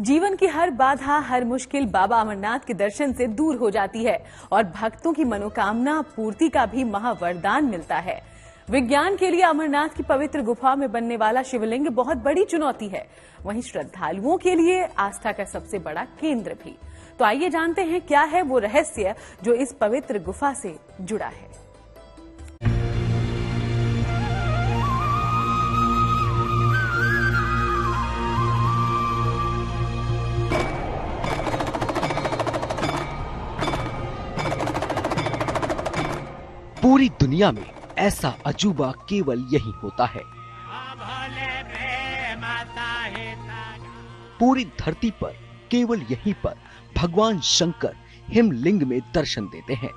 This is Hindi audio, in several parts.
जीवन की हर बाधा, हर मुश्किल बाबा अमरनाथ के दर्शन से दूर हो जाती है और भक्तों की मनोकामना पूर्ति का भी महावरदान मिलता है। विज्ञान के लिए अमरनाथ की पवित्र गुफा में बनने वाला शिवलिंग बहुत बड़ी चुनौती है, वहीं श्रद्धालुओं के लिए आस्था का सबसे बड़ा केंद्र भी। तो आइए जानते हैं क्या है वो रहस्य जो इस पवित्र गुफा से जुड़ा है। पूरी दुनिया में ऐसा अजूबा केवल यही होता है। पूरी धरती पर केवल यहीं पर भगवान शंकर हिमलिंग में दर्शन देते हैं।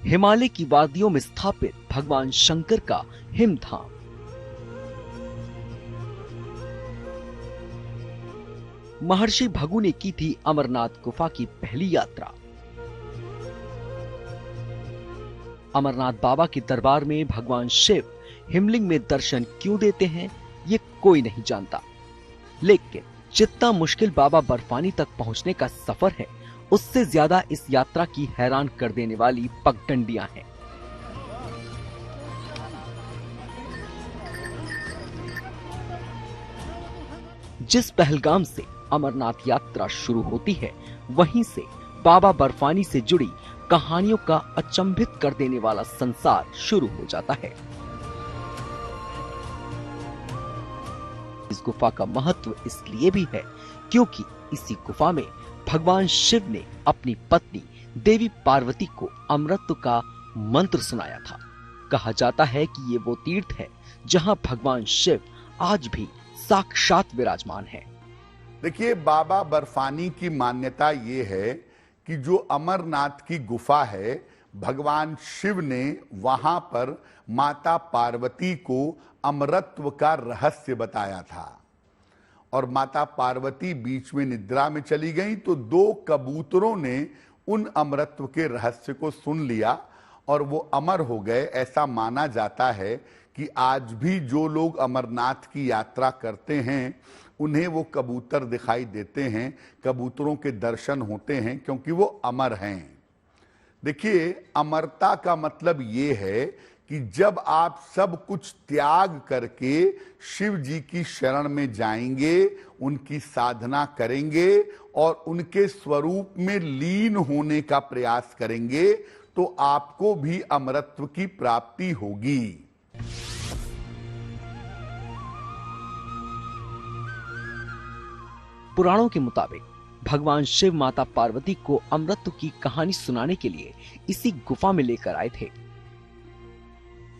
हिमालय की वादियों में स्थापित भगवान शंकर का हिमधाम महर्षि भृगु ने की थी अमरनाथ गुफा की पहली यात्रा। अमरनाथ बाबा के दरबार में भगवान शिव हिमलिंग में दर्शन क्यों देते हैं, ये कोई नहीं जानता। लेकिन जितना मुश्किल बाबा बर्फानी तक पहुंचने का सफर है, उससे ज्यादा इस यात्रा की हैरान कर देने वाली पगडंडियां हैं। जिस पहलगाम से अमरनाथ यात्रा शुरू होती है, वहीं से बाबा बर्फानी से जुड़ी कहानियों का अचंभित कर देने वाला संसार शुरू हो जाता है। इस गुफा का महत्व इसलिए भी है क्योंकि इसी गुफा में भगवान शिव ने अपनी पत्नी देवी पार्वती को अमृत का मंत्र सुनाया था। कहा जाता है कि ये वो तीर्थ है जहां भगवान शिव आज भी साक्षात विराजमान है। देखिए, बाबा बर्फानी की मान्यता ये है कि जो अमरनाथ की गुफा है, भगवान शिव ने वहां पर माता पार्वती को अमरत्व का रहस्य बताया था और माता पार्वती बीच में निद्रा में चली गई तो दो कबूतरों ने उन अमरत्व के रहस्य को सुन लिया और वो अमर हो गए। ऐसा माना जाता है कि आज भी जो लोग अमरनाथ की यात्रा करते हैं उन्हें वो कबूतर दिखाई देते हैं, कबूतरों के दर्शन होते हैं क्योंकि वो अमर हैं। देखिए, अमरता का मतलब ये है कि जब आप सब कुछ त्याग करके शिव जी की शरण में जाएंगे, उनकी साधना करेंगे और उनके स्वरूप में लीन होने का प्रयास करेंगे तो आपको भी अमरत्व की प्राप्ति होगी। पुराणों के मुताबिक भगवान शिव माता पार्वती को अमृत की कहानी सुनाने के लिए इसी गुफा में लेकर आए थे।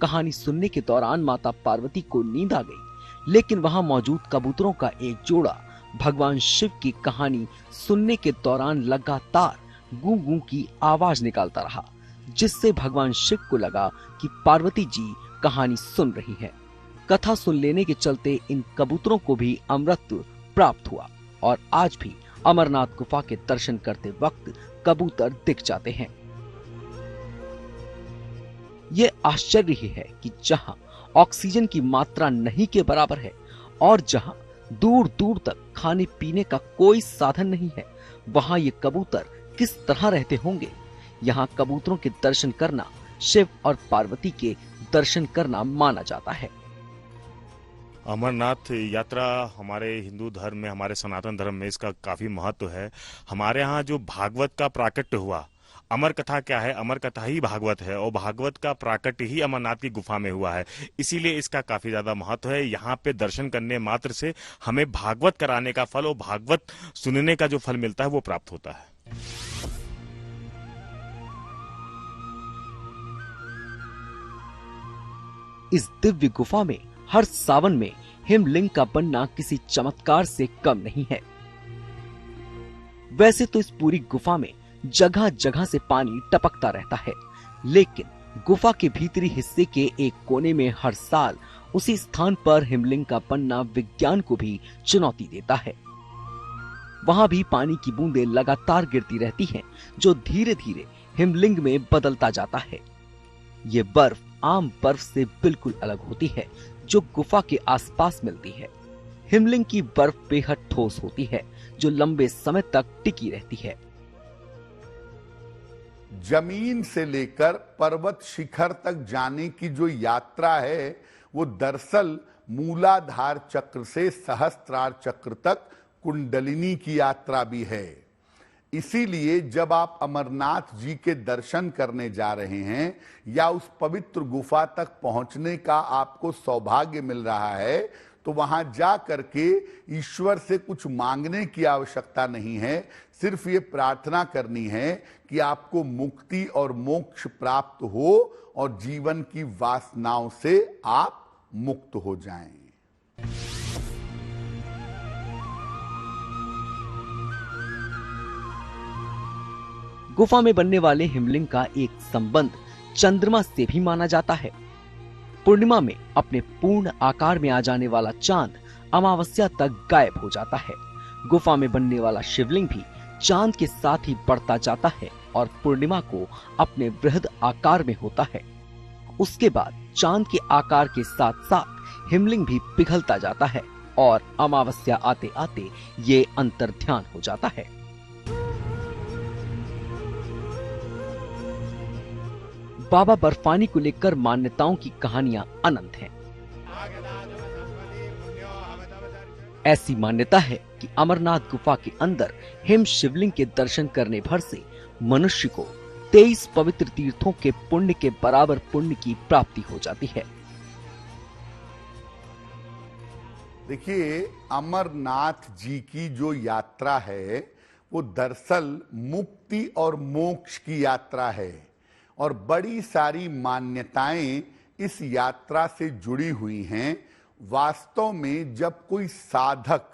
कहानी सुनने के दौरान माता पार्वती को नींद आ गई, लेकिन वहां मौजूद कबूतरों का एक जोड़ा भगवान शिव की कहानी सुनने के दौरान लगातार गूं गूं की आवाज निकालता रहा, जिससे भगवान शिव को लगा कि पार्वती जी कहानी सुन रही हैं। कथा सुन लेने के चलते इन कबूतरों को भी अमृत प्राप्त हुआ और आज भी अमरनाथ गुफा के दर्शन करते वक्त कबूतर दिख जाते हैं। ये आश्चर्य ही है कि जहां ऑक्सीजन की मात्रा नहीं के बराबर है और जहां दूर दूर तक खाने पीने का कोई साधन नहीं है, वहां ये कबूतर किस तरह रहते होंगे। यहाँ कबूतरों के दर्शन करना शिव और पार्वती के दर्शन करना माना जाता है। अमरनाथ यात्रा हमारे हिंदू धर्म में, हमारे सनातन धर्म में इसका काफी महत्व है। हमारे यहाँ जो भागवत का प्राकट्य हुआ, अमर कथा क्या है, अमर कथा ही भागवत है और भागवत का प्राकट्य ही अमरनाथ की गुफा में हुआ है। इसीलिए इसका काफी ज्यादा महत्व है। यहाँ पे दर्शन करने मात्र से हमें भागवत कराने का फल और भागवत सुनने का जो फल मिलता है वो प्राप्त होता है। इस दिव्य गुफा में हर सावन में हिमलिंग का बनना किसी चमत्कार से कम नहीं है। वैसे तो इस पूरी गुफा में जगह जगह से पानी टपकता रहता है, लेकिन गुफा के भीतरी हिस्से के एक कोने में हर साल उसी स्थान पर हिमलिंग का बनना विज्ञान को भी चुनौती देता है। वहां भी पानी की बूंदें लगातार गिरती रहती हैं, जो धीरे धीरे हिमलिंग में बदलता जाता है। ये बर्फ आम बर्फ से बिल्कुल अलग होती है जो गुफा के आसपास मिलती है। हिमलिंग की बर्फ बेहद ठोस होती है जो लंबे समय तक टिकी रहती है। जमीन से लेकर पर्वत शिखर तक जाने की जो यात्रा है वो दरअसल मूलाधार चक्र से सहस्त्रार चक्र तक कुंडलिनी की यात्रा भी है। इसीलिए जब आप अमरनाथ जी के दर्शन करने जा रहे हैं या उस पवित्र गुफा तक पहुंचने का आपको सौभाग्य मिल रहा है तो वहां जा करके ईश्वर से कुछ मांगने की आवश्यकता नहीं है, सिर्फ ये प्रार्थना करनी है कि आपको मुक्ति और मोक्ष प्राप्त हो और जीवन की वासनाओं से आप मुक्त हो जाएं। गुफा में बनने वाले हिमलिंग का एक संबंध चंद्रमा से भी माना जाता है। पूर्णिमा में अपने पूर्ण आकार में आ जाने वाला चांद अमावस्या तक गायब हो जाता है। गुफा में बनने वाला शिवलिंग भी चांद के साथ ही बढ़ता जाता है और पूर्णिमा को अपने वृहद आकार में होता है। उसके बाद चांद के आकार के साथ साथ हिमलिंग भी पिघलता जाता है और अमावस्या आते आते ये अंतर्ध्यान हो जाता है। बाबा बर्फानी को लेकर मान्यताओं की कहानियां अनंत हैं। ऐसी मान्यता है कि अमरनाथ गुफा के अंदर हिम शिवलिंग के दर्शन करने भर से मनुष्य को 23 पवित्र तीर्थों के पुण्य के बराबर पुण्य की प्राप्ति हो जाती है। देखिए, अमरनाथ जी की जो यात्रा है वो दरअसल मुक्ति और मोक्ष की यात्रा है और बड़ी सारी मान्यताएं इस यात्रा से जुड़ी हुई हैं। वास्तव में जब कोई साधक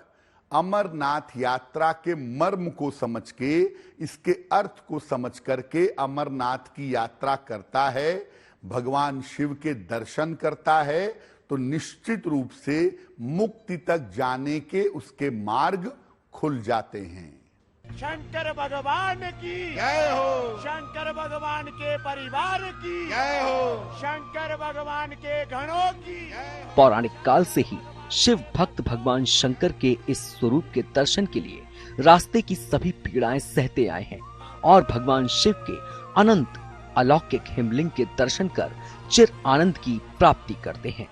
अमरनाथ यात्रा के मर्म को समझ के, इसके अर्थ को समझ करके अमरनाथ की यात्रा करता है, भगवान शिव के दर्शन करता है, तो निश्चित रूप से मुक्ति तक जाने के उसके मार्ग खुल जाते हैं। शंकर भगवान की जय हो। शंकर भगवान के परिवार की जय हो। शंकर भगवान के गणों की जय हो। पौराणिक काल से ही शिव भक्त भगवान शंकर के इस स्वरूप के दर्शन के लिए रास्ते की सभी पीड़ाएं सहते आए हैं और भगवान शिव के अनंत अलौकिक हिमलिंग के दर्शन कर चिर आनंद की प्राप्ति करते हैं।